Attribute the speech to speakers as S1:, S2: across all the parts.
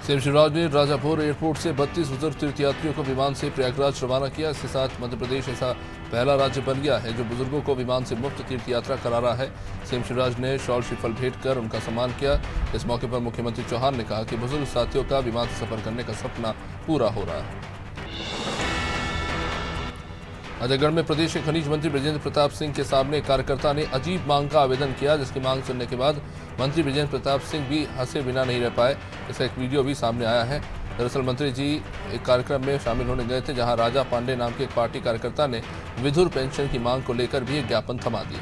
S1: CM Shivraj ने Rajapur airport से 32 बुजुर्ग तीर्थयात्रियों को विमान से प्रयागराज रवाना किया। इसके साथ मध्य प्रदेश ऐसा पहला राज्य बन गया है जो बुजुर्गों को विमान से मुफ्त तीर्थ यात्रा करा रहा है। सीएम शिवराज ने शॉल श्रीफल भेंट कर उनका सम्मान किया। इस मौके पर मुख्यमंत्री चौहान ने कहा कि बुजुर्ग साथियों का विमान से सफर करने का सपना पूरा हो रहा है। अजयगढ़ में प्रदेश के खनिज मंत्री बृजेंद्र प्रताप सिंह के सामने एक कार्यकर्ता ने अजीब मांग का आवेदन किया, जिसकी मांग सुनने के बाद मंत्री बृजेंद्र प्रताप सिंह भी हंसे बिना नहीं रह पाए। इसका एक वीडियो भी सामने आया है। दरअसल मंत्री जी एक कार्यक्रम में शामिल होने गए थे, जहां राजा पांडे नाम के एक पार्टी कार्यकर्ता ने विधुर पेंशन की मांग को लेकर भी एक ज्ञापन थमा दिया।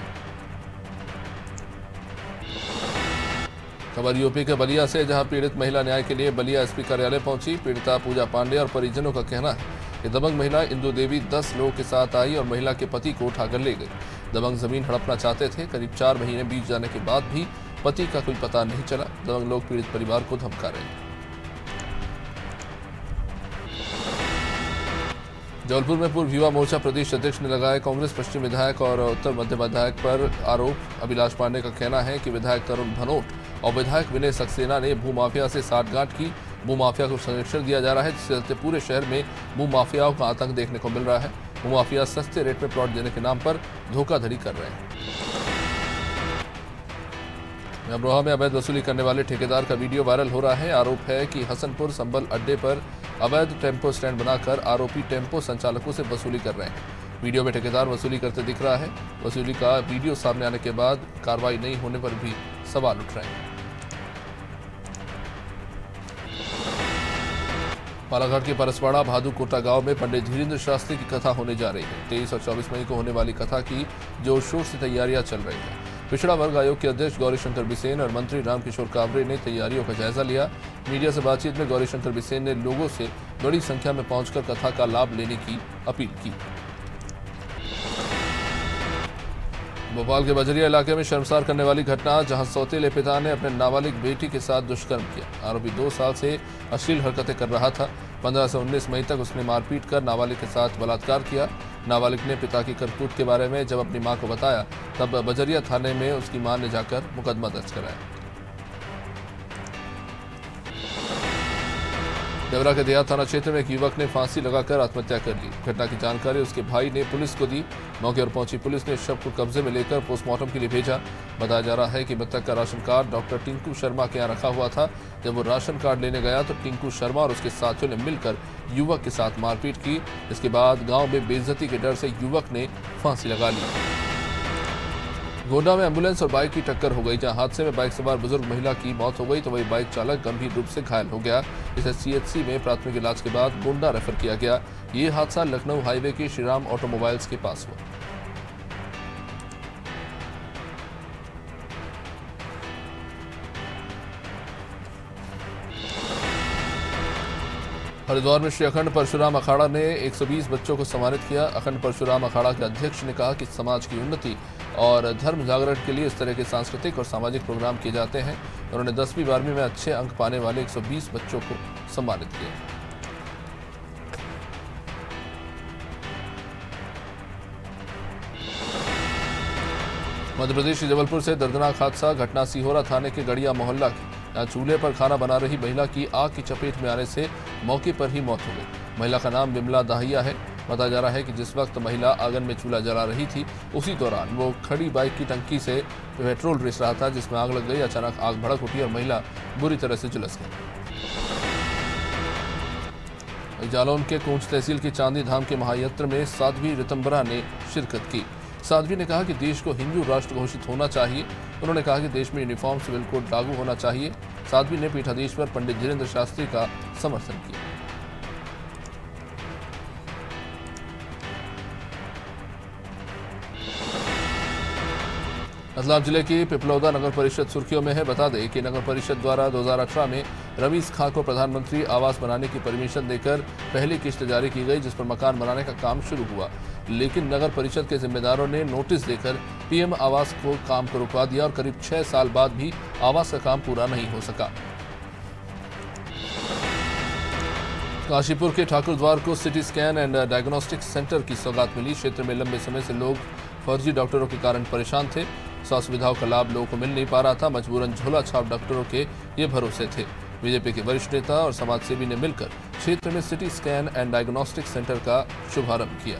S1: खबर यूपी के बलिया से, जहां पीड़ित महिला न्याय के लिए बलिया एसपी कार्यालय पहुंची। पीड़िता पूजा पांडे और परिजनों का कहना है कि दबंग महिला इंदु देवी 10 लोगों के साथ आई और महिला के पति को उठाकर ले गई। दबंग जमीन हड़पना चाहते थे। करीब 4 महीने बीत जाने के बाद भी पति का कोई पता नहीं चला। दबंग लोग पीड़ित परिवार को धमका रहे हैं। जबलपुर में पूर्व युवा मोर्चा प्रदेश अध्यक्ष ने लगाए कांग्रेस पश्चिम विधायक और उत्तर मध्य विधायक पर आरोप। अभिलाष पांडे का कहना है कि विधायक तरुण भनोट और विधायक विनय सक्सेना ने भूमाफिया से साठगांठ की। भूमाफिया को संरक्षण दिया जा रहा है, जिससे चलते पूरे शहर में भूमाफियाओं का आतंक देखने को मिल रहा है। भूमाफिया सस्ते रेट में प्लॉट देने के नाम पर धोखाधड़ी कर रहे हैं। अमरोहा में अवैध वसूली करने वाले ठेकेदार का वीडियो वायरल हो रहा है। आरोप है कि हसनपुर संबल अड्डे पर अवैध टेम्पो स्टैंड बनाकर आरोपी टेम्पो संचालकों से वसूली कर रहे हैं। वीडियो में ठेकेदार वसूली करते दिख रहा है। वसूली का वीडियो सामने आने के बाद कार्रवाई नहीं होने पर भी सवाल उठ रहे हैं। बालाघाट के परसवाड़ा भादुकोटा गांव में पंडित धीरेन्द्र शास्त्री की कथा होने जा रही है। 23 और 24 मई को होने वाली कथा की जोर शोर से तैयारियां चल रही हैं। पिछड़ा वर्ग आयोग के अध्यक्ष गौरीशंकर बिसेन और मंत्री रामकिशोर कावरे ने तैयारियों का जायजा लिया। मीडिया से बातचीत में गौरीशंकर बिसेन ने लोगों से बड़ी संख्या में पहुंचकर कथा का लाभ लेने की अपील की। भोपाल के बजरिया इलाके में शर्मसार करने वाली घटना, जहां सौतेले पिता ने अपने नाबालिग बेटी के साथ दुष्कर्म किया। आरोपी 2 साल से अश्लील हरकतें कर रहा था। 15 से 19 मई तक उसने मारपीट कर नाबालिग के साथ बलात्कार किया। नाबालिग ने पिता की करतूत के बारे में जब अपनी मां को बताया, तब बजरिया थाने में उसकी मां ने जाकर मुकदमा दर्ज कराया। देवरा के देहात थाना क्षेत्र में एक युवक ने फांसी लगाकर आत्महत्या कर ली। घटना की जानकारी उसके भाई ने पुलिस को दी। मौके पर पहुंची पुलिस ने शव को कब्जे में लेकर पोस्टमार्टम के लिए भेजा। बताया जा रहा है कि मृतक का ration card doctor Tinku Sharma के यहाँ रखा हुआ था। जब वो राशन कार्ड लेने गया तो टिंकू शर्मा और उसके साथियों ने मिलकर युवक के साथ मारपीट की। इसके बाद गाँव में बेइज्जती के डर से युवक ने फांसी लगा ली। गोंडा में एम्बुलेंस और बाइक की टक्कर हो गई, जहां हादसे में बाइक सवार बुजुर्ग महिला की मौत हो गई तो वही बाइक चालक गंभीर रूप से घायल हो गया। इसे सीएचसी में प्राथमिक इलाज के बाद गोंडा रेफर किया गया। ये हादसा लखनऊ हाईवे के श्रीराम ऑटोमोबाइल्स के पास हुआ। हरिद्वार में श्री अखंड परशुराम अखाड़ा ने 120 बच्चों को सम्मानित किया। अखंड परशुराम अखाड़ा के अध्यक्ष ने कहा कि समाज की उन्नति और धर्म जागरण के लिए इस तरह के सांस्कृतिक और सामाजिक प्रोग्राम किए जाते हैं। उन्होंने 10वीं 12वीं में अच्छे अंक पाने वाले 120 बच्चों को सम्मानित किया। मध्य प्रदेश के जबलपुर से दर्दनाक हादसा, घटना सिहोरा थाने के गड़िया मोहल्ला की। यहाँ चूल्हे पर खाना बना रही महिला की आग की चपेट में आने से मौके पर ही मौत हो गई। महिला का नाम बिमला दाहिया है। बताया जा रहा है कि जिस वक्त महिला आंगन में चूल्हा जला रही थी, उसी दौरान वो खड़ी बाइक की टंकी से पेट्रोल रिस रहा था, जिसमें आग लग गई। अचानक आग भड़क उठी और महिला बुरी तरह से झुलस गई। जालौन के कोंच तहसील की चांदी धाम के महायत्र में साध्वी ऋतंबरा ने शिरकत की। साध्वी ने कहा कि देश को हिंदू राष्ट्र घोषित होना चाहिए। उन्होंने कहा कि देश में यूनिफॉर्म सिविल कोड लागू होना चाहिए। साध्वी ने पीठाधीश पर पंडित धीरेन्द्र शास्त्री का समर्थन किया। रतलाम जिले की पिपलौदा नगर परिषद सुर्खियों में है। बता दें कि नगर परिषद द्वारा 2018 में रवीश खां को प्रधानमंत्री आवास बनाने की परमिशन देकर पहली किस्त जारी की गई, जिस पर मकान बनाने का काम शुरू हुआ। लेकिन नगर परिषद के जिम्मेदारों ने नोटिस देकर पीएम आवास को काम को रुकवा दिया और करीब 6 साल बाद भी आवास का काम पूरा नहीं हो सका। काशीपुर के ठाकुर द्वार को CT scan and diagnostic centre की सौगात मिली। क्षेत्र में लंबे समय से लोग फर्जी डॉक्टरों के कारण परेशान थे। स्वास्थ्य सुविधाओं का लाभ लोगों को मिल नहीं पा रहा था। मजबूरन झोला छाप डॉक्टरों के ये भरोसे थे। बीजेपी के वरिष्ठ नेता और समाजसेवी ने मिलकर क्षेत्र में CT scan and diagnostic centre का शुभारंभ किया।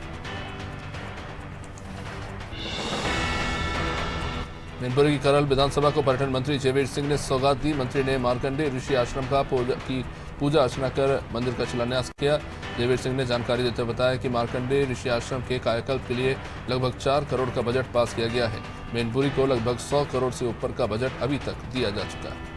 S1: मैनपुरी की करल विधानसभा को पर्यटन मंत्री जयवीर सिंह ने सौगात दी। मंत्री ने मार्कंडेय ऋषि आश्रम का पूजा अर्चना कर मंदिर का शिलान्यास किया। जयवीर सिंह ने जानकारी देते हुए बताया कि मार्कंडेय ऋषि आश्रम के कायाकल्प के लिए लगभग 4 करोड़ का बजट पास किया गया है। मैनपुरी को लगभग 100 करोड़ से ऊपर का बजट अभी तक दिया जा चुका है।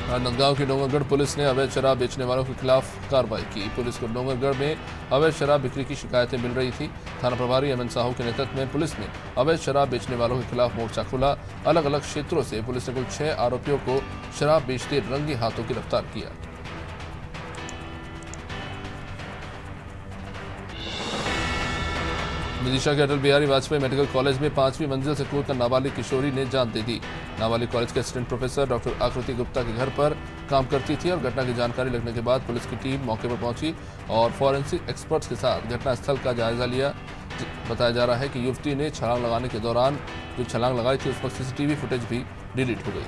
S1: राजनांदगांव की डोंगरगढ़ पुलिस ने अवैध शराब बेचने वालों के खिलाफ कार्रवाई की। पुलिस को डोंगरगढ़ में अवैध शराब बिक्री की शिकायतें मिल रही थी। थाना प्रभारी एमएन साहू के नेतृत्व में पुलिस ने अवैध शराब बेचने वालों के खिलाफ मोर्चा खोला। अलग अलग क्षेत्रों से पुलिस ने कुल 6 आरोपियों को शराब बेचते रंगे हाथों गिरफ्तार किया। विदिशा के अटल बिहारी वाजपेयी मेडिकल कॉलेज में 5वीं मंजिल से कूदकर नाबालिग किशोरी ने जान दे दी। नाबालिग कॉलेज के असिस्टेंट प्रोफेसर डॉक्टर आकृति गुप्ता के घर पर काम करती थी और घटना की जानकारी लगने के बाद पुलिस की टीम मौके पर पहुंची और फॉरेंसिक एक्सपर्ट्स के साथ घटनास्थल का जायजा लिया। बताया जा रहा है कि युवती ने छलांग लगाने के दौरान जो छलांग लगाई थी उस पर सीसीटीवी फुटेज भी डिलीट हो गई।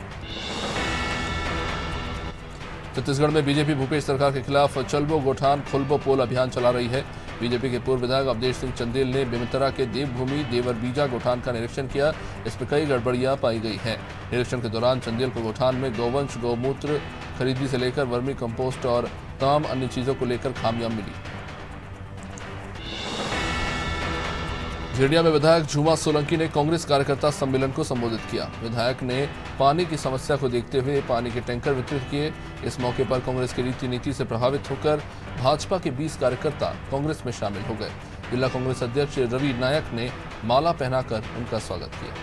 S1: छत्तीसगढ़ में बीजेपी भूपेश सरकार के खिलाफ चलबो गोठान खोलबो पोल अभियान चला रही है। बीजेपी के पूर्व विधायक अवधेश सिंह चंदेल ने बेमेतरा के देवभूमि देवरबीजा गोठान का निरीक्षण किया। इसमें कई गड़बड़ियां पाई गई हैं। निरीक्षण के दौरान चंदेल को गोठान में गौवंश गौमूत्र खरीदी से लेकर वर्मी कंपोस्ट और तमाम अन्य चीजों को लेकर खामियां मिली। झेड़िया में विधायक झूमा सोलंकी ने कांग्रेस कार्यकर्ता सम्मेलन को संबोधित किया। विधायक ने पानी की समस्या को देखते हुए पानी के टैंकर वितरित किए। इस मौके पर कांग्रेस की रीति नीति से प्रभावित होकर भाजपा के 20 कार्यकर्ता कांग्रेस में शामिल हो गए। जिला कांग्रेस अध्यक्ष रवि नायक ने माला पहनाकर उनका स्वागत किया।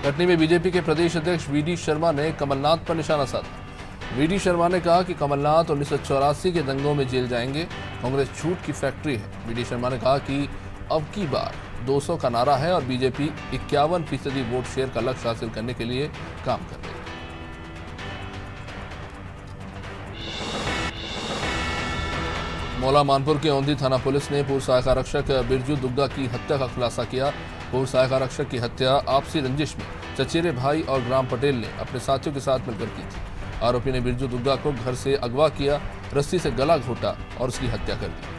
S1: कटनी में बीजेपी के प्रदेश अध्यक्ष वीडी शर्मा ने कमलनाथ पर निशाना साधा। वीडी शर्मा ने कहा कि कमलनाथ 1984 के दंगों में जेल जाएंगे। कांग्रेस झूठ की फैक्ट्री है। वीडी शर्मा ने कहा कि अब की बार 200 का नारा है और बीजेपी 51% वोट शेयर का लक्ष्य हासिल करने के लिए काम कर रही है। मौला मानपुर के औंधी थाना पुलिस ने पूर्व सहायक आरक्षक बिरजू दुग्गा की हत्या का खुलासा किया। पूर्व सहायक आरक्षक की हत्या आपसी रंजिश में चचेरे भाई और ग्राम पटेल ने अपने साथियों के साथ मिलकर की थी। आरोपी ने बिरजू दुग्गा को घर से अगवा किया, रस्सी से गला घोटा और उसकी हत्या कर दी।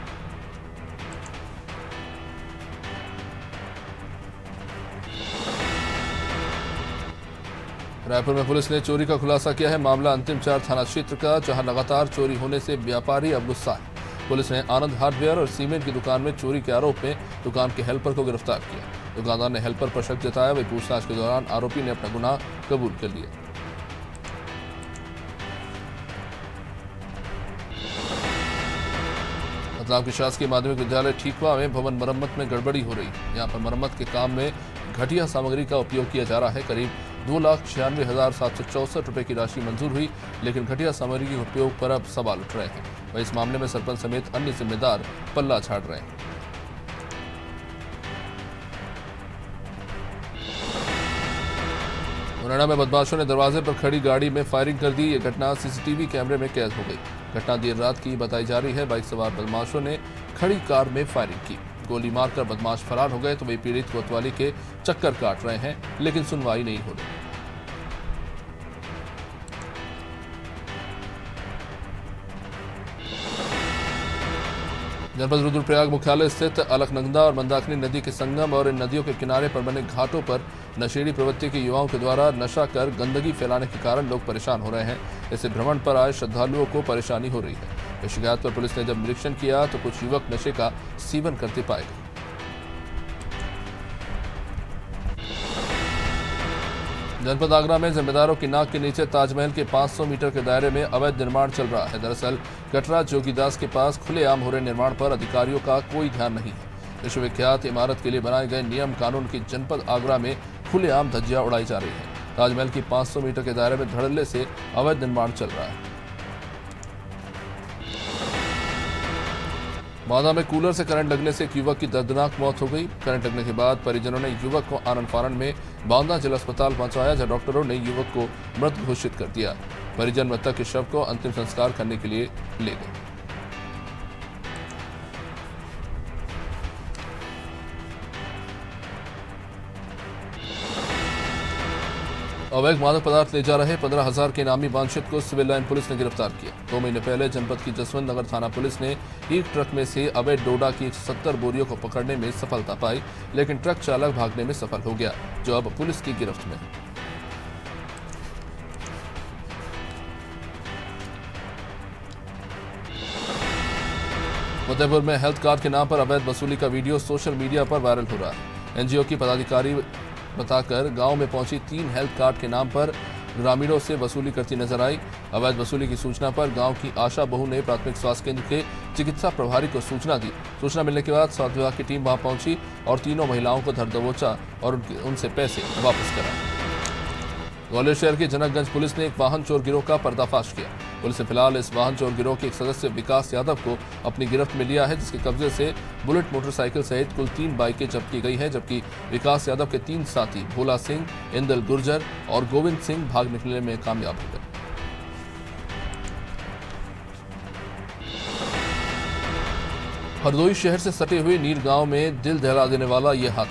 S1: रायपुर में पुलिस ने चोरी का खुलासा किया है। मामला अंतिम 4 थाना क्षेत्र का, जहां लगातार चोरी होने से व्यापारी अब गुस्सा है। पुलिस ने आनंद हार्डवेयर और सीमेंट की दुकान में चोरी के आरोप में दुकान के हेल्पर को गिरफ्तार किया। दुकानदार ने हेल्पर पर शक जताया। वही पूछताछ के दौरान आरोपी ने अपना गुनाह कबूल कर लिया। रतलाम के शासकीय माध्यमिक विद्यालय ठीकवा में भवन मरम्मत में गड़बड़ी हो रही है। यहाँ पर मरम्मत के काम में घटिया सामग्री का उपयोग किया जा रहा है। करीब 2,96,764 रुपए की राशि मंजूर हुई, लेकिन घटिया सामग्री के उपयोग पर अब सवाल उठ रहे हैं। वहीं इस मामले में सरपंच समेत अन्य जिम्मेदार पल्ला झाड़ रहे हैं। मुरैना में बदमाशों ने दरवाजे पर खड़ी गाड़ी में फायरिंग कर दी। ये घटना सीसीटीवी कैमरे में कैद हो गई। घटना देर रात की बताई जा रही है। बाइक सवार बदमाशों ने खड़ी कार में फायरिंग की। गोली मारकर बदमाश फरार हो गए तो वे पीड़ित कोतवाली के चक्कर काट रहे हैं, लेकिन सुनवाई नहीं हो रही। जनपद रुद्रप्रयाग मुख्यालय स्थित अलकनंदा और मंदाकिनी नदी के संगम और इन नदियों के किनारे पर बने घाटों पर नशेड़ी प्रवृत्ति के युवाओं के द्वारा नशा कर गंदगी फैलाने के कारण लोग परेशान हो रहे हैं। इससे भ्रमण पर आए श्रद्धालुओं को परेशानी हो रही है। इस शिकायत पर पुलिस ने जब निरीक्षण किया तो कुछ युवक नशे का सेवन करते पाए गए। जनपद आगरा में जिम्मेदारों की नाक के नीचे ताजमहल के 500 मीटर के दायरे में अवैध निर्माण चल रहा है। दरअसल कटरा जोगीदास के पास खुलेआम हो रहे निर्माण पर अधिकारियों का कोई ध्यान नहीं है। विश्वविख्यात इमारत के लिए बनाए गए नियम कानून की जनपद आगरा में खुलेआम धज्जियां उड़ाई जा रही है। ताजमहल की 500 मीटर के दायरे में धड़ल्ले से अवैध निर्माण चल रहा है। बांदा में कूलर से करंट लगने से एक युवक की दर्दनाक मौत हो गई। करंट लगने के बाद परिजनों ने युवक को आनन फानन में बांदा जिला अस्पताल पहुंचाया, जहां डॉक्टरों ने युवक को मृत घोषित कर दिया। परिजन मृतक के शव को अंतिम संस्कार करने के लिए ले गए। अवैध मादक पदार्थ ले जा रहे 15,000 के इनामी वांछित को सिविल लाइन पुलिस ने गिरफ्तार किया। 2 महीने पहले जनपद की जसवंत नगर थाना पुलिस ने एक ट्रक में से अवैध डोडा की 170 बोरियों को पकड़ने में सफलता पाई, लेकिन ट्रक चालक भागने में सफल हो गया, जो अब पुलिस की गिरफ्त में है। फतेहपुर में हेल्थ कार्ड के नाम पर अवैध वसूली का वीडियो सोशल मीडिया पर वायरल हो रहा है। एनजीओ की पदाधिकारी बताकर गांव में पहुंची 3 हेल्थ कार्ड के नाम पर ग्रामीणों से वसूली करती नजर आई। अवैध वसूली की सूचना पर गांव की आशा बहू ने प्राथमिक स्वास्थ्य केंद्र के चिकित्सा प्रभारी को सूचना दी। सूचना मिलने के बाद स्वास्थ्य विभाग की टीम वहां पहुंची और तीनों महिलाओं को धर दबोचा और उनसे पैसे वापस कराए। ग्वालियर शहर के जनकगंज पुलिस ने एक वाहन चोर गिरोह का पर्दाफाश किया। पुलिस ने फिलहाल इस वाहन चोर गिरोह के एक सदस्य विकास यादव को अपनी गिरफ्त में लिया है, जिसके कब्जे से बुलेट मोटरसाइकिल सहित कुल 3 बाइकें जब्त की गई हैं, जबकि विकास यादव के 3 साथी भोला सिंह, इंदल गुर्जर और गोविंद सिंह भाग निकलने में कामयाब हो गए। हरदोई शहर से सटे हुए नीर गांव में दिल दहला देने वाला यह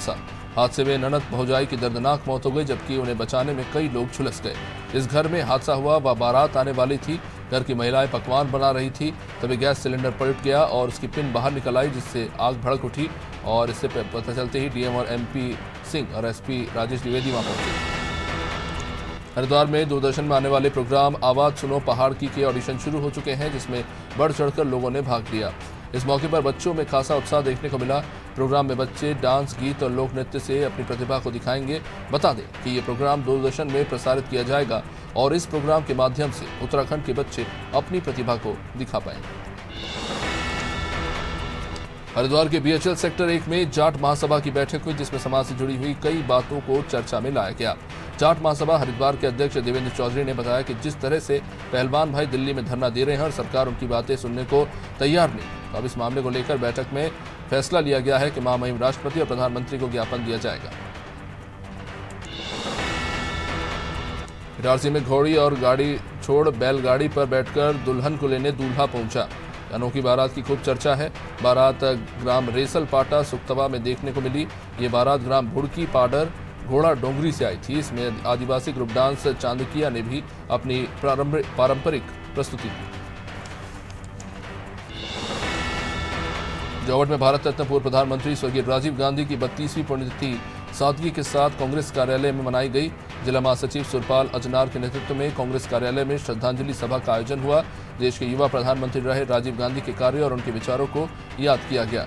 S1: हादसे में ननद भौजाई की दर्दनाक मौत हो गई, जबकि उन्हें बचाने में कई लोग झुलस गए। इस घर में हादसा हुआ, वह बारात आने वाली थी। घर की महिलाएं पकवान बना रही थी, तभी गैस सिलेंडर पलट गया और उसकी पिन बाहर निकल आई, जिससे आग भड़क उठी और इससे पता चलते ही डीएम और एमपी सिंह और एसपी राजेश द्विवेदी वहां पहुंचे। हरिद्वार में दूरदर्शन में आने वाले प्रोग्राम आवाज सुनो पहाड़ की के ऑडिशन शुरू हो चुके हैं, जिसमें बढ़ चढ़कर लोगों ने भाग लिया। इस मौके पर बच्चों में खासा उत्साह देखने को मिला। प्रोग्राम में बच्चे डांस, गीत और लोक नृत्य से अपनी प्रतिभा को दिखाएंगे। बता दें कि ये प्रोग्राम दूरदर्शन में प्रसारित किया जाएगा और इस प्रोग्राम के माध्यम से उत्तराखंड के बच्चे अपनी प्रतिभा को दिखा पाएंगे। हरिद्वार के बीएचएल सेक्टर 1 में जाट महासभा की बैठक हुई, जिसमें समाज से जुड़ी हुई कई बातों को चर्चा में लाया गया। जाट महासभा हरिद्वार के अध्यक्ष देवेंद्र चौधरी ने बताया कि जिस तरह से पहलवान भाई दिल्ली में धरना दे रहे हैं और सरकार उनकी बातें सुनने को तैयार नहीं, तो अब इस मामले को लेकर बैठक में फैसला लिया गया है कि महामहिम राष्ट्रपति और प्रधानमंत्री को ज्ञापन दिया जाएगा। इटारसी में घोड़ी और गाड़ी छोड़ बैलगाड़ी पर बैठकर दुल्हन को लेने दूल्हा पहुंचा। अनोखी बारात की खूब चर्चा है। बारात ग्राम रेसल पाटा सुक्तवा में देखने को मिली। ये बारात ग्राम भुड़की पाडर घोड़ा डोंगरी से आई थी। इसमें आदिवासी ग्रुप डांस चांदकिया ने भी अपनी पारंपरिक प्रस्तुति दी। जौहट में भारत रत्न पूर्व प्रधानमंत्री स्वर्गीय राजीव गांधी की 32वीं पुण्यतिथि सादगी के साथ कांग्रेस कार्यालय में मनाई गई। जिला महासचिव सुरपाल अजनार के नेतृत्व में कांग्रेस कार्यालय में श्रद्धांजलि सभा का आयोजन हुआ। देश के युवा प्रधानमंत्री रहे राजीव गांधी के कार्य और उनके विचारों को याद किया गया।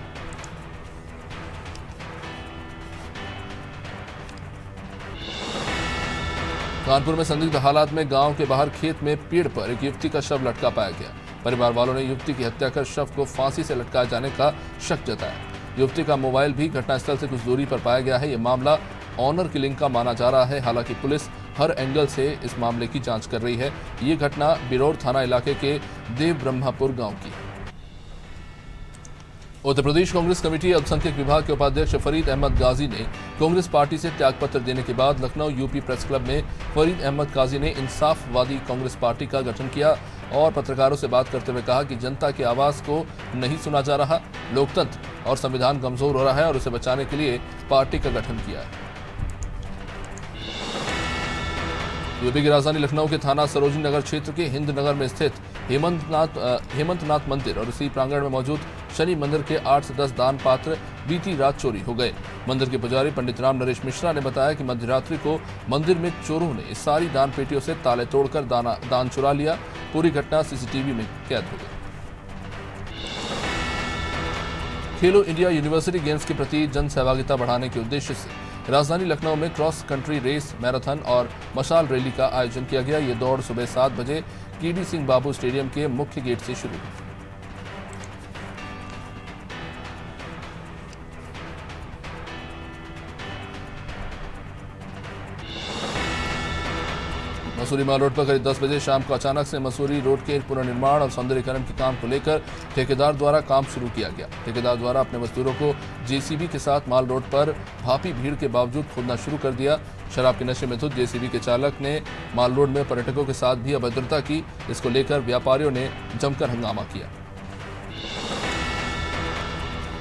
S1: कानपुर में संदिग्ध हालात में गांव के बाहर खेत में पेड़ पर एक युवती का शव लटका पाया गया। परिवार वालों ने युवती की हत्या कर शव को फांसी से लटकाए जाने का शक जताया। युवती का मोबाइल भी घटनास्थल से कुछ दूरी पर पाया गया है। यह मामला ऑनर किलिंग का माना जा रहा है। हालांकि पुलिस हर एंगल से इस मामले की जांच कर रही है। ये घटना बिरौर थाना इलाके के देव ब्रह्मापुर गांव की। उत्तर प्रदेश कांग्रेस कमेटी अल्पसंख्यक विभाग के उपाध्यक्ष फरीद अहमद गाजी ने कांग्रेस पार्टी से त्यागपत्र देने के बाद लखनऊ यूपी प्रेस क्लब में फरीद अहमद गाजी ने इंसाफवादी कांग्रेस पार्टी का गठन किया और पत्रकारों से बात करते हुए कहा कि जनता की आवाज को नहीं सुना जा रहा, लोकतंत्र और संविधान कमजोर हो रहा है और उसे बचाने के लिए पार्टी का गठन किया है। यूपी की राजधानी लखनऊ के थाना सरोजनी नगर क्षेत्र के हिंद नगर में स्थित हेमंतनाथ मंदिर और इसी प्रांगण में मौजूद शनि मंदिर के 8 से 10 दान पात्र बीती रात चोरी हो गए। मंदिर के पुजारी पंडित राम नरेश मिश्रा ने बताया कि मध्यरात्रि को मंदिर में चोरों ने सारी दान पेटियों से ताले तोड़कर दान चुरा लिया। पूरी घटना सीसीटीवी में कैद हो गई। खेलो इंडिया यूनिवर्सिटी गेम्स के प्रति जन सहभागिता बढ़ाने के उद्देश्य से राजधानी लखनऊ में क्रॉस कंट्री रेस, मैराथन और मशाल रैली का आयोजन किया गया। ये दौड़ सुबह 7 बजे केडी सिंह बाबू स्टेडियम के मुख्य गेट से शुरू हुई। मसूरी माल रोड पर करीब 10 बजे शाम को अचानक से मसूरी रोड के पुनर्निर्माण और सौंदर्यीकरण के काम को लेकर ठेकेदार द्वारा काम शुरू किया गया। ठेकेदार द्वारा अपने मजदूरों को जेसीबी के साथ माल रोड पर भारी भीड़ के बावजूद खोदना शुरू कर दिया। शराब के नशे में धुत जेसीबी के चालक ने माल रोड में पर्यटकों के साथ भी अभद्रता की। इसको लेकर व्यापारियों ने जमकर हंगामा किया।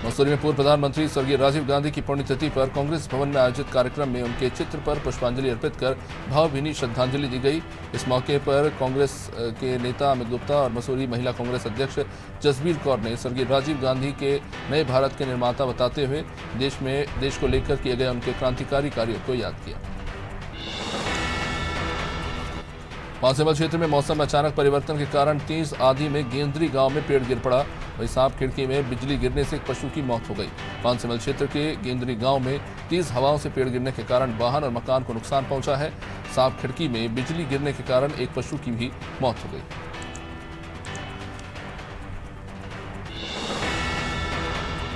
S1: मसूरी में पूर्व प्रधानमंत्री स्वर्गीय राजीव गांधी की पुण्यतिथि पर कांग्रेस भवन में आयोजित कार्यक्रम में उनके चित्र पर पुष्पांजलि अर्पित कर भावभीनी श्रद्धांजलि दी गई। इस मौके पर कांग्रेस के नेता अमित गुप्ता और मसूरी महिला कांग्रेस अध्यक्ष जसबीर कौर ने स्वर्गीय राजीव गांधी के नए भारत के निर्माता बताते हुए देश को लेकर किए गए उनके क्रांतिकारी कार्यों को याद किया। पांसेमल क्षेत्र में मौसम में अचानक परिवर्तन के कारण 30 आधी में गेंदरी गांव में पेड़ गिर पड़ा। वहीं सांप खिड़की में बिजली गिरने से एक पशु की मौत हो गई। पांसेमल क्षेत्र के गेंदरी गांव में तेज हवाओं से पेड़ गिरने के कारण वाहन और मकान को नुकसान पहुंचा है। सांप खिड़की में बिजली गिरने के कारण एक पशु की भी मौत हो गई।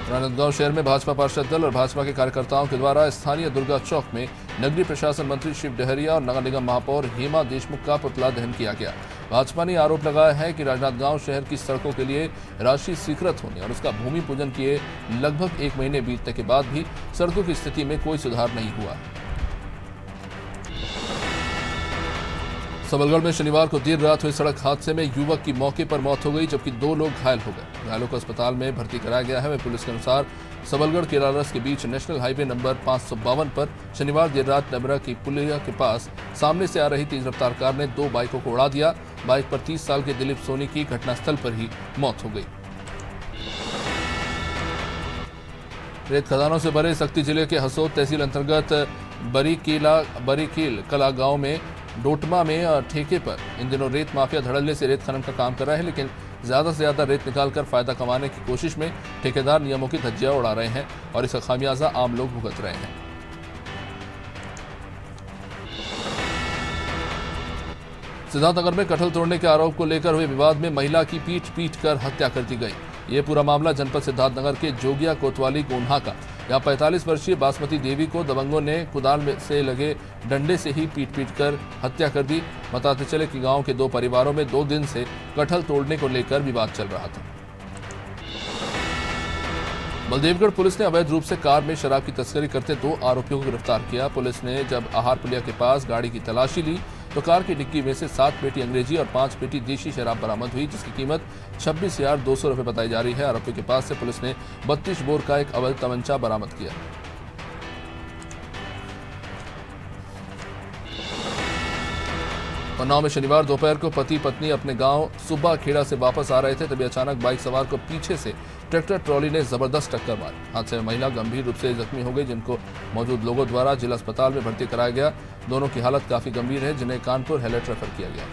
S1: राजनांदगांव शहर में भाजपा पार्षद दल और भाजपा के कार्यकर्ताओं के द्वारा स्थानीय दुर्गा चौक में नगरीय प्रशासन मंत्री शिव डहरिया और नगर निगम महापौर हेमा देशमुख का पुतला दहन किया गया। भाजपा ने आरोप लगाया है कि राजनांदगांव शहर की सड़कों के लिए राशि स्वीकृत होने और उसका भूमि पूजन किए लगभग 1 महीने बीतने के बाद भी सड़कों की स्थिति में कोई सुधार नहीं हुआ। सबलगढ़ में शनिवार को देर रात हुए सड़क हादसे में युवक की मौके पर मौत हो गई, जबकि 2 लोग घायल हो गए। घायलों को अस्पताल में भर्ती कराया गया है। वहीं पुलिस के अनुसार सबलगढ़ केलारस के बीच नेशनल हाईवे नंबर 552 पर शनिवार देर रात नबरा की पुलिया के पास सामने से आ रही तेज रफ्तार कार ने 2 बाइकों को उड़ा दिया। बाइक पर 30 साल के दिलीप सोनी की घटनास्थल पर ही मौत हो गई। रेत खदानों से भरे सक्ती जिले के हसोद तहसील अंतर्गत बरीकेल कला गांव में डोटमा में ठेके पर इन दिनों रेत माफिया धड़ल्ले से रेत खनन का काम कर रहा है, लेकिन ज्यादा से ज्यादा रेत निकालकर फायदा कमाने की कोशिश में ठेकेदार नियमों की धज्जियां उड़ा रहे हैं और इसका खामियाजा आम लोग भुगत रहे हैं। सिद्धार्थनगर में कटहल तोड़ने के आरोप को लेकर हुए विवाद में महिला की पीट कर हत्या कर दी गई। ये पूरा मामला जनपद सिद्धार्थनगर के जोगिया कोतवाली गोन्हा का। यहाँ 45 वर्षीय बासमती देवी को दबंगों ने कुदाल में से लगे डंडे से ही पीट कर हत्या कर दी। बताते चले कि गांव के 2 परिवारों में 2 दिन से कटहल तोड़ने को लेकर विवाद चल रहा था। बलदेवगढ़ पुलिस ने अवैध रूप से कार में शराब की तस्करी करते 2 आरोपियों को गिरफ्तार किया। पुलिस ने जब आहार पुलिया के पास गाड़ी की तलाशी ली तो कार की डिक्की में से 7 पेटी अंग्रेजी और 5 पेटी देशी शराब बरामद हुई, जिसकी कीमत 26,200 रुपये बताई जा रही है। आरोपी के पास से पुलिस ने 32 बोर का एक अवैध तमंचा बरामद किया। उन्नाव में शनिवार दोपहर को पति पत्नी अपने गांव सुब्बा खेड़ा से वापस आ रहे थे, तभी अचानक बाइक सवार को पीछे से ट्रैक्टर ट्रॉली ने जबरदस्त टक्कर मारी। हादसे में महिला गंभीर रूप से जख्मी हो गई, जिनको मौजूद लोगों द्वारा जिला अस्पताल में भर्ती कराया गया। दोनों की हालत काफी गंभीर है, जिन्हें कानपुर हेलेट रेफर किया गया।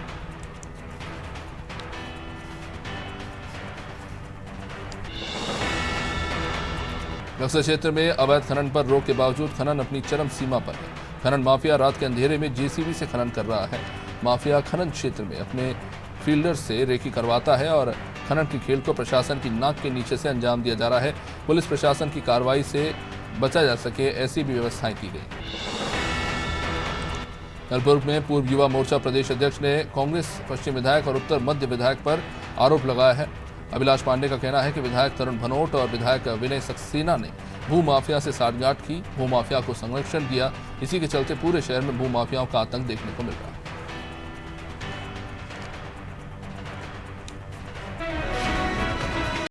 S1: नक्सल क्षेत्र में अवैध खनन पर रोक के बावजूद खनन अपनी चरम सीमा पर है। खनन माफिया रात के अंधेरे में जेसीबी से खनन कर रहा है। माफिया खनन क्षेत्र में अपने फील्डर से रेकी करवाता है और खनन की खेल को प्रशासन की नाक के नीचे से अंजाम दिया जा रहा है। पुलिस प्रशासन की कार्रवाई से बचा जा सके, ऐसी भी व्यवस्थाएं की गई। कलपुर में पूर्व युवा मोर्चा प्रदेश अध्यक्ष ने कांग्रेस पश्चिम विधायक और उत्तर मध्य विधायक पर आरोप लगाया है। अभिलाष पांडे का कहना है कि विधायक तरुण भनोट और विधायक विनय सक्सेना ने भूमाफिया से साठगांठ की, भूमाफिया को संरक्षण दिया। इसी के चलते पूरे शहर में भूमाफियाओं का आतंक देखने को मिल रहा है।